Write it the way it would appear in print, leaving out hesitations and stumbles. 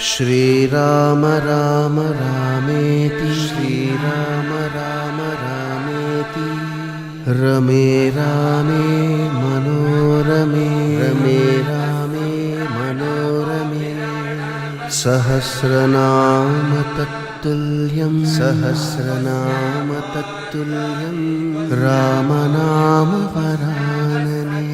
श्रीराम राम रामेति श्रीराम राम रामेति रमे रामे मनोरमे रमे रामे मनोरमे सहस्रनाम तत्तुल्यं सहस्रनाम तत्तुल्यं रामनाम वरानने